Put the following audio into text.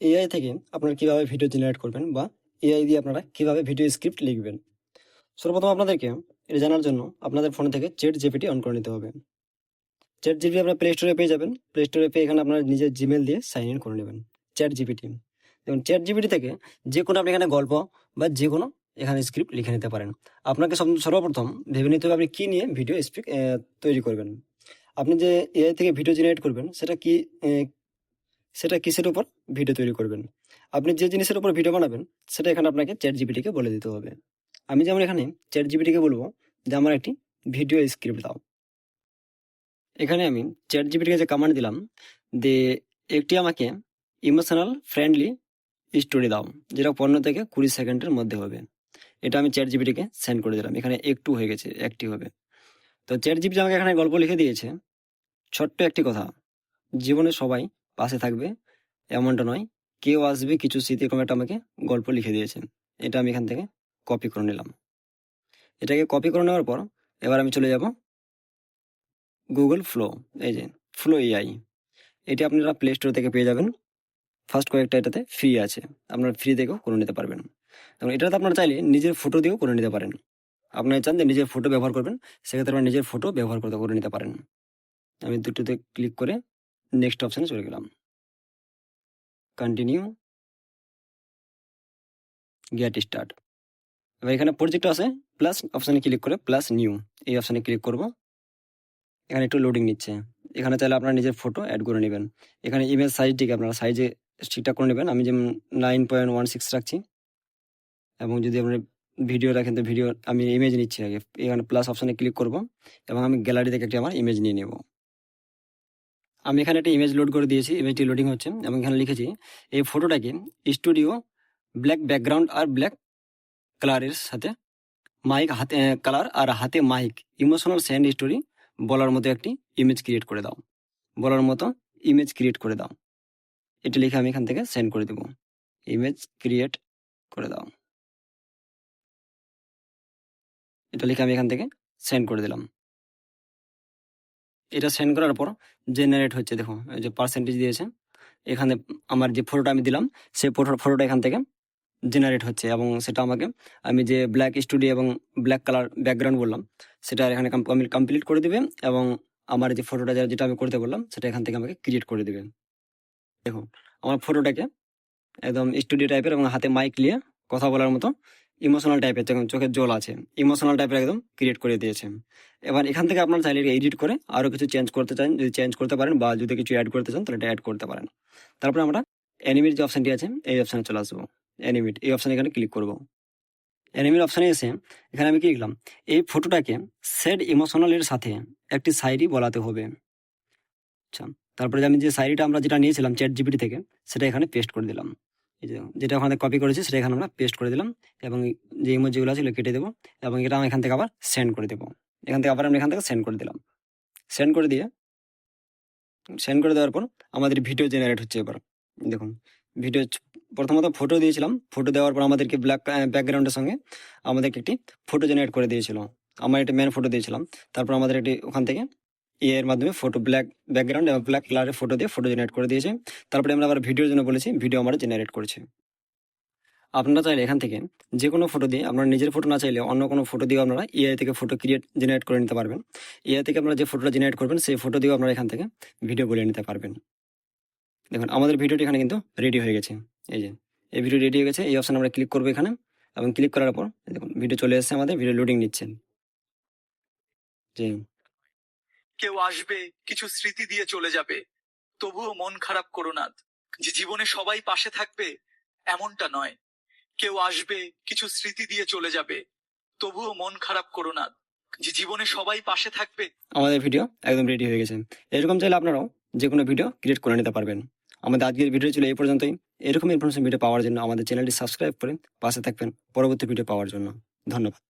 AI থেকে আপনারা কিভাবে ভিডিও জেনারেট করবেন বা এআই দিয়ে আপনারা কিভাবে ভিডিও স্ক্রিপ্ট লিখবেন। সর্বপ্রথম আপনাদেরকে এটা জানার জন্য আপনাদের ফোন থেকে চ্যাট জিপিটি অন করে নিতে হবে। চ্যাট জিপিটি আপনার প্লে স্টোরে পেয়ে যাবেন। প্লে স্টোরে পেয়ে এখানে আপনার নিজের জিমেল দিয়ে সাইন ইন করে নেবেন চ্যাট জিপিটি। এবং চ্যাট জিপিটি থেকে যে কোনো আপনি এখানে গল্প বা যে কোনো এখানে স্ক্রিপ্ট লিখে নিতে পারেন। আপনাকে সর্বপ্রথম ভেবে নিতে হবে আপনি কী নিয়ে ভিডিও তৈরি করবেন। আপনি যে এআই থেকে ভিডিও জেনারেট করবেন সেটা কিসের উপর ভিডিও তৈরি করবেন। আপনি যে জিনিসের উপর ভিডিও বানাবেন সেটা এখানে আপনাকে চ্যাট জিপিটিকে বলে দিতে হবে। আমি যেমন এখানে চ্যাট জিপিটিকে বলবো যে আমার একটি ভিডিও স্ক্রিপ্ট দাও। এখানে আমি চ্যাট জিপিটিকে যে কমান্ড দিলাম যে একটি আমাকে ইমোশনাল ফ্রেন্ডলি স্টোরি দাও, যেটা 15 থেকে 20 সেকেন্ডের মধ্যে হবে। এটা আমি চ্যাট জিপিটিকে সেন্ড করে দিলাম। এখানে একটু হয়ে গেছে, একটি হবে। তো চ্যাট জিপিটি আমাকে এখানে গল্প লিখে দিয়েছে। ছোট্ট একটি কথা, জীবনে সবাই পাশে থাকবে এমনটা নয়, কেউ আসবে কিছু স্মৃতি, এরকম একটা আমাকে গল্প লিখে দিয়েছে। এটা আমি এখান থেকে কপি করে নিলাম। এটাকে কপি করে নেওয়ার পর এবার আমি চলে যাব গুগল ফ্লো। এই যে ফ্লো এআই, এটি আপনারা প্লে স্টোর থেকে পেয়ে যাবেন। ফার্স্ট কয়েকটা এটাতে ফ্রি আছে, আপনারা ফ্রি থেকেও করে নিতে পারবেন। এবং এটাতে আপনারা চাইলে নিজের ফটো দিয়েও করে নিতে পারেন। আপনারা চান যে নিজের ফটো ব্যবহার করবেন, সেক্ষেত্রে আপনারা নিজের ফটো ব্যবহার করে নিতে পারেন। আমি দুটোতে ক্লিক করে নেক্সট অপশানে চলে গেলাম, কন্টিনিউ, গেট স্টার্ট। এবার এখানে প্রজেক্ট আছে, প্লাস অপশানে ক্লিক করে প্লাস নিউ এই অপশানে ক্লিক করব। এখানে একটু লোডিং নিচ্ছে। এখানে চাইলে আপনারা নিজের ফটো অ্যাড করে নেবেন। এখানে ইমেজ সাইজটিকে আপনারা সাইজে ঠিকঠাক করে নেবেন। আমি যেমন 9.16 রাখছি। এবং যদি আপনার ভিডিও রাখেন তো ভিডিও, আমি ইমেজ নিচ্ছি আগে। এখানে প্লাস অপশানে ক্লিক করব এবং আমি গ্যালারি থেকে একটি আমার ইমেজ নিয়ে নেব। আমি এখানে একটা ইমেজ লোড করে দিয়েছি, ইমেজটি লোডিং হচ্ছে। এবং এখানে লিখেছি এই ফটোটাকে স্টুডিও ব্ল্যাক ব্যাকগ্রাউন্ড আর ব্ল্যাক কালারের সাথে মাইক হাতে কালার আর হাতে মাইক ইমোশনাল স্যান্ড স্টোরি বলার মতো একটি ইমেজ ক্রিয়েট করে দাও, বলার মতো ইমেজ ক্রিয়েট করে দাও। এটা লিখে আমি এখান থেকে সেন্ড করে দেব। ইমেজ ক্রিয়েট করে দাও, এটা লিখে আমি এখান থেকে সেন্ড করে দিলাম। এটা সেন্ড করার পর জেনারেট হচ্ছে, দেখো এই যে পার্সেন্টেজ দিয়েছে। এখানে আমার যে ফটোটা আমি দিলাম সেই ফটোটা এখান থেকে জেনারেট হচ্ছে। এবং সেটা আমাকে আমি যে ব্ল্যাক স্টুডিও এবং ব্ল্যাক কালার ব্যাকগ্রাউন্ড বললাম সেটা এখানে কমপ্লিট করে দিবে। এবং আমার যে ফটোটা যেটা আমি করতে বললাম সেটা এখান থেকে আমাকে ক্রিয়েট করে দিবে। দেখুন আমার ফটোটাকে একদম স্টুডিও টাইপের এবং হাতে মাইক নিয়ে কথা বলার মতো ইমোশনাল টাইপের, যখন চোখের জল আছে ইমোশনাল টাইপের একদম ক্রিয়েট করে দিয়েছে। এবার এখান থেকে আপনারা চাইলে এডিট করে আরও কিছু চেঞ্জ করতে চান, যদি চেঞ্জ করতে পারেন, বা যদি কিছু অ্যাড করতে চান তাহলে এটা অ্যাড করতে পারেন। তারপরে আমরা অ্যানিমেট যে অপশানটি আছে এই অপশানে চলে আসবো। অ্যানিমেট এই অপশানে এখানে ক্লিক করবো। অ্যানিমেট অপশানে এসে এখানে আমি কি লিখলাম, এই ফটোটাকে স্যাড ইমোশনালের সাথে একটি শায়রি বলাতে হবে। আচ্ছা, তারপরে আমি যে শায়রিটা আমরা যেটা নিয়েছিলাম চ্যাট জিপিটি থেকে সেটা এখানে পেস্ট করে দিলাম। এই যে যেটা ওখানে কপি করেছি সেটা এখানে আমরা পেস্ট করে দিলাম। এবং যে ইমোজিগুলো আছে কেটে দেবো। এবং এটা আমি এখান থেকে আবার সেন্ড করে দেবো। এখান থেকে আবার আমি এখান থেকে সেন্ড করে দিলাম। সেন্ড করে দেওয়ার পর আমাদের ভিডিও জেনারেট হচ্ছে। এবার দেখুন ভিডিও, প্রথমত ফটো দিয়েছিলাম, ফটো দেওয়ার পর আমাদেরকে ব্ল্যাক ব্যাকগ্রাউন্ডের সঙ্গে আমাদেরকে একটি ফটো জেনারেট করে দিয়েছিল। আমার একটা মেন ফটো দিয়েছিলাম। তারপর আমাদের একটি ওখান থেকে এর মাধ্যমে ফটো ব্ল্যাক ব্যাকগ্রাউন্ড এবং ব্ল্যাক কালারের ফটো দিয়ে ফটো জেনারেট করে দিয়েছে। তারপরে আমরা আবার ভিডিওর জন্য বলেছি, ভিডিও আমরা জেনারেট করেছে। আপনারা চাইলে এখান থেকে যে কোনো ফটো দিয়ে, আপনারা নিজের ফটো না চাইলে অন্য কোনো ফটো দিয়েও আপনারা এআই থেকে ফটো জেনারেট করে নিতে পারবেন। এআই থেকে আপনারা যে ফটোটা জেনারেট করবেন সেই ফটো দিয়েও আপনারা এখান থেকে ভিডিও বলে নিতে পারবেন। দেখুন আমাদের ভিডিওটি এখানে কিন্তু রেডি হয়ে গেছে। এই যে এই ভিডিও রেডি হয়ে গেছে। এই অপশানে আমরা ক্লিক করবো এখানে, এবং ক্লিক করার পর দেখুন ভিডিও চলে এসেছে, আমাদের ভিডিও লোডিং নিচ্ছেন। যে কেউ আসবে কিছু স্মৃতি দিয়ে চলে যাবে, তবুও মন খারাপ করো না, যে জীবনে সবাই পাশে থাকবে এমনটা নয়। কেউ আসবে কিছু স্মৃতি দিয়ে চলে যাবে, তবুও মন খারাপ করো না, যে জীবনে সবাই পাশে থাকবে। আমাদের ভিডিও একদম রেডি হয়ে গেছে। এরকম চাইলে আপনারাও যে কোনো ভিডিও ক্রিয়েট করে নিতে পারবেন। আমাদের আজকের ভিডিও ছিল এই পর্যন্তই। এরকম ইনফরমেশন ভিডিও পাওয়ার জন্য আমাদের চ্যানেলটি সাবস্ক্রাইব করে পাশে থাকবেন পরবর্তী ভিডিও পাওয়ার জন্য। ধন্যবাদ।